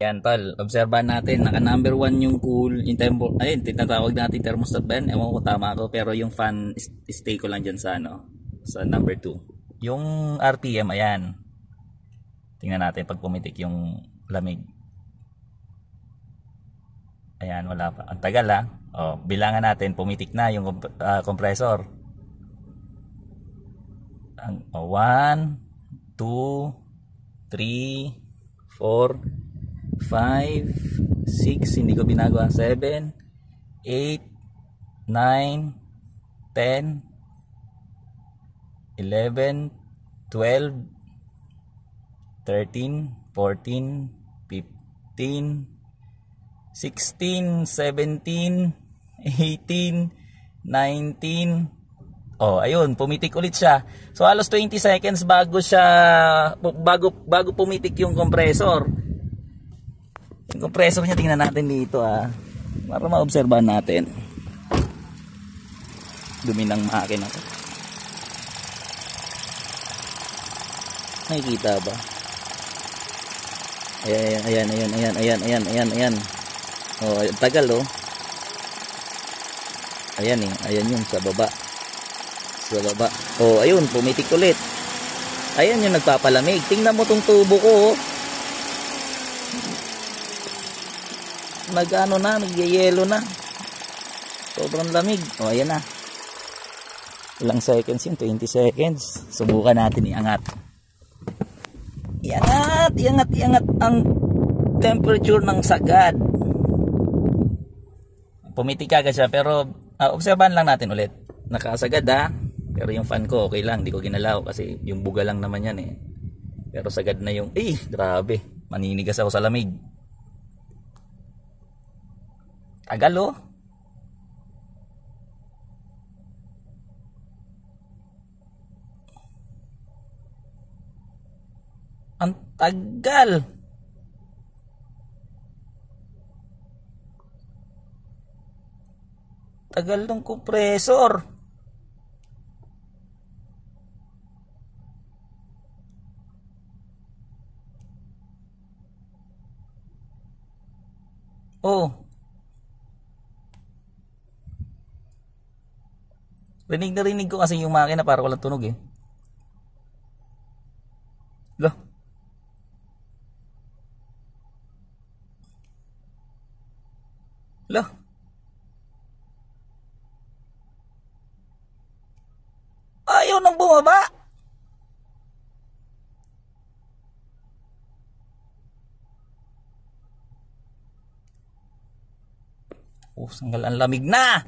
Yan tol, obserbahan natin, naka number 1 yung cool, yung tempo, ayun, tinatawag natin thermostat ba yan? Ewan ko kung tama ako, pero yung fan, stay ko lang dyan sa ano, sa number 2. Yung RPM, ayan. Tingnan natin pag pumitik yung lamig. Ayan, wala pa. Ang tagal ha. O, bilangan natin, pumitik na yung compressor. 1, 2, 3, 4, 5, 6, hindi ko binagawa, 7, 8, 9, 10, 11, 12, 13, 14, 15, 16, 17, 18, 19. Oh, ayun, pumitik ulit siya. So halos 20 seconds bago pumitik yung compressor. Yung compressor niya, tingnan natin dito para maobserbahan natin. Dumi ng makina ko. Nakikita ba? Ayan. Oh, tagal oh. Ayan ayan yun sa baba. Oh, ayun, pumitik ulit. Ayan yung nagpapalamig. Tingnan mo tong tubo ko oh. Nagyayelo na. Sobrang lamig. Oh, ayan na. Ilang seconds yun? 20 seconds. Subukan natin iangat. Iangat ang temperature ng sagad. Pumitik agad siya, pero obserbahan lang natin ulit. Nakasagad pero yung fan ko okay lang, hindi ko ginalaw kasi yung buga lang naman yan eh. Pero sagad na yung, grabe, maninigas ako sa lamig. Tagal oh. Ang tagal. Tagal ng compressor. Oh. Rinig ko kasi yung makina para walang tunog eh. Loh. Ayaw nang bumaba. Oh, sanggal ang lamig na.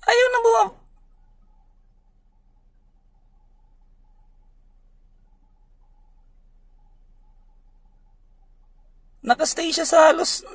Ayaw nang bumaba. Nakastay siya sa halos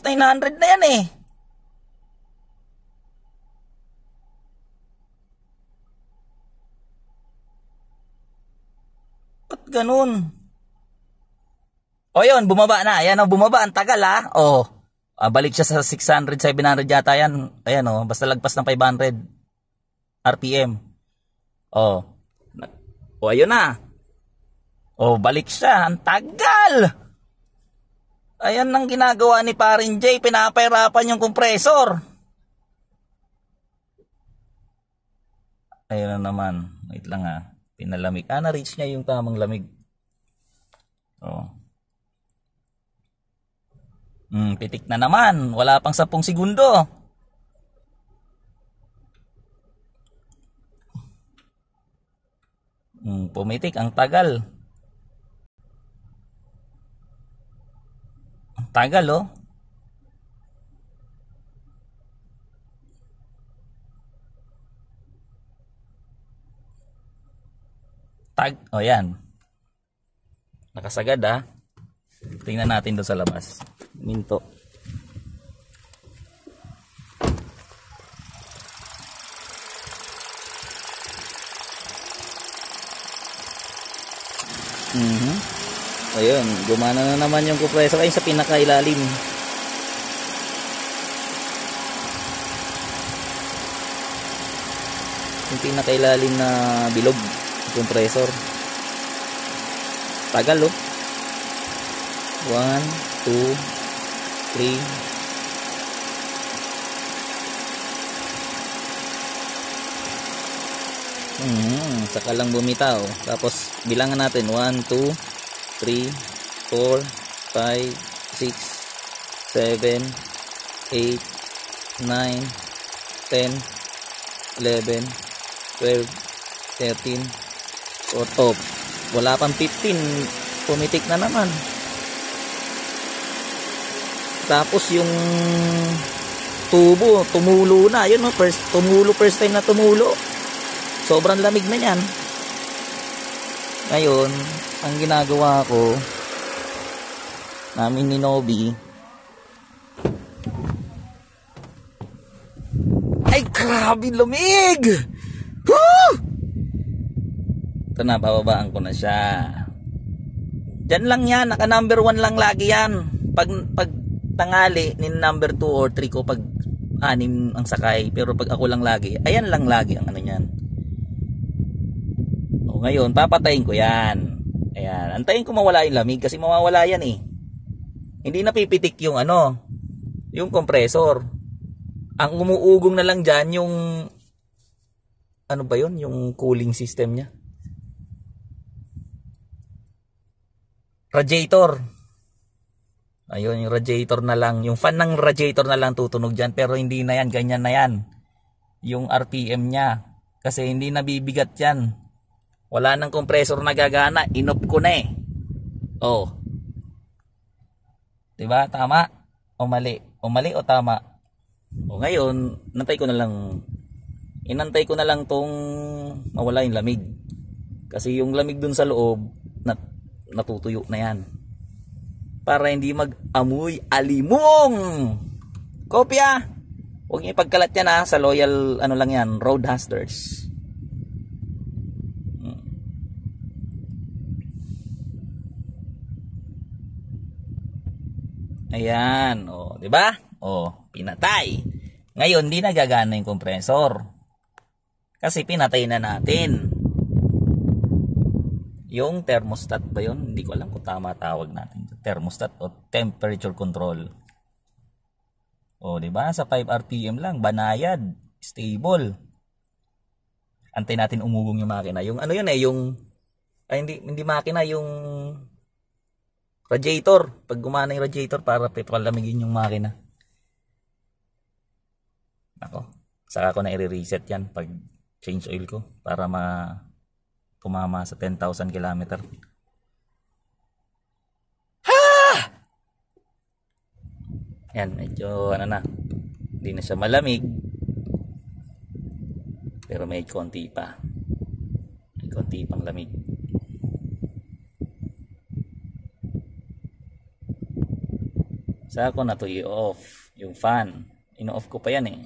900 na yan eh. Ba't ganun? O yun, bumaba na. Ayan o, bumaba. Ang tagal balik siya sa 600, 700 yata yan. Ayan o, basta lagpas ng 500 RPM. O, ayun na. O, balik siya. Ang tagal. Ayan ang ginagawa ni Parin J. Pinapahirapan yung compressor. Ayun na naman. Wait lang pinalamig. Na-reach niya yung tamang lamig. Oh. Pitik na naman. Wala pang 10 segundo. Pumitik. Ang tagal. Ang tagal oh. Yan. Nakasagad Tingnan natin doon sa labas. Minto. Ayun, gumana na naman yung compressor ay sa pinakailalim. Yung pinakailalim na bilog compressor. Tagal oh. 1, 2, 3. Saka lang bumitaw. Tapos bilangan natin 1, 2, 3, 4, 5, 6, 7, 8, 9, 10, 11, 12, 13, 14. Wala pang 15. Pumitik na naman. Tapos yung tubo, tumulo na. Yun, no? First time na tumulo. Sobrang lamig na yan. Ngayon, ang ginagawa ko, namin ni Nobby, ay grabe lamig! Woo! Ito na, bababaan ko na siya. Diyan lang yan, naka number 1 lang lagi yan. Pag tangali, ni number 2 or 3 ko pag 6 ang sakay. Pero pag ako lang lagi, ayan lang lagi ang ano yan. O ngayon, papatayin ko yan. Ayan, antayin ko mawala yung lamig kasi mawawala yan eh. Hindi napipitik yung ano, yung compressor. Ang umuugong na lang dyan yung, ano ba yun, yung cooling system niya. Radiator. Ayun, yung radiator na lang. Yung fan ng radiator na lang tutunog dyan. Pero hindi na yan, ganyan na yan. Yung RPM niya. Kasi hindi nabibigat yan. Wala nang compressor na gagana. Inop ko na eh. Oh. Diba? Tama? O mali? O mali o tama? O ngayon, inantay ko na lang tong mawala yung lamig. Kasi yung lamig dun sa loob, natutuyo na yan. Para hindi mag-amoy alimong. Kopya. Huwag niyo ipagkalat yan ha. Sa loyal, ano lang yan, roadhusters. Ayan. O, di ba? O, pinatay. Ngayon, di nagagana yung compressor. Kasi pinatay na natin. Yung thermostat ba yun? Hindi ko alam kung tama tawag natin. Thermostat o temperature control. O, di ba? Sa 5 RPM lang, banayad, stable. Antay natin umugong yung makina. Yung ano yun eh, yung hindi makina, yung radiator. Pag gumana yung radiator para palamigin yung makina. Ako, saka ko na i-reset yan pag change oil ko para tumama sa 10,000 kilometer. Yan, medyo ano na, hindi na siya malamig, pero may konti pa, may konti pang lamig. Saka ko na to i-off yung fan. In-off ko pa yan eh.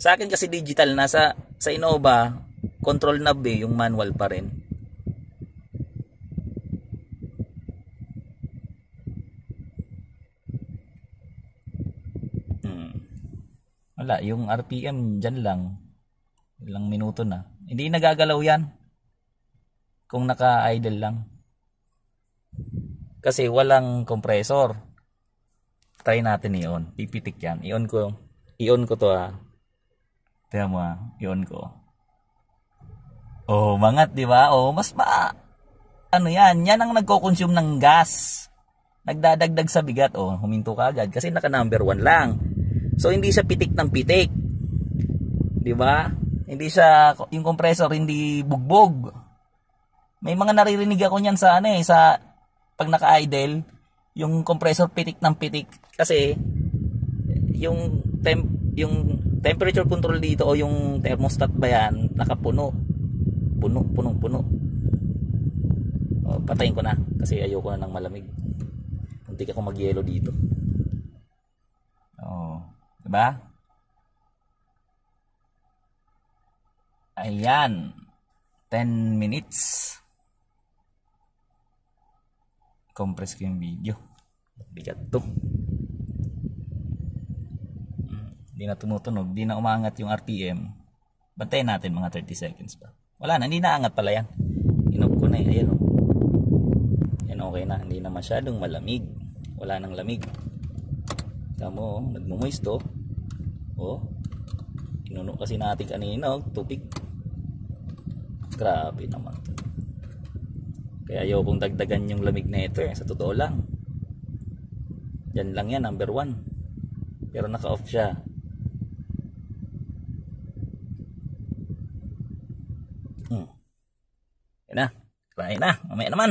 Sa akin kasi digital, sa Innova control knob eh, yung manual pa rin. Wala, yung RPM dyan lang. Ilang minuto na. Hindi nagagalaw yan. Kung naka-idle lang. Kasi walang compressor. Try natin i-on. Pipitik yan. I-on ko to ha. Tingnan mo ha. I-on ko. Oh, mangat di ba? Oh, ano yan? Yan ang nagko-consume ng gas. Nagdadagdag sa bigat. Oh, huminto ka agad. Kasi naka number 1 lang. So hindi siya pitik ng pitik. 'Di ba? Hindi siya yung compressor hindi bugbog. May mga naririnig ako niyan sa sa pag naka-idle, yung compressor pitik ng pitik kasi yung temperature control dito o yung thermostat ba yan, nakapuno. Puno. O, patayin ko na kasi ayoko na ng malamig. Hindi ako mag-yelo dito. Oh. Diba? Ayan. 10 minutes. Compress ko yung video. Bigat to. Hindi na tumutunog. Hindi na umangat yung RPM. Bantayin natin mga 30 seconds pa. Wala na. Hindi na angat pala yan. Inog ko na eh. Ayan o. Yan okay na. Hindi na masyadong malamig. Wala nang lamig. Tamo, nagmumoist o. O. Inuno kasi natin kanina o. Tubig. Grabe naman to. Kaya ayaw kong dagdagan yung lamig na ito eh. Sa totoo lang. Yan lang yan, number 1. Pero naka-off siya. Yan na. Try na. Mamaya naman.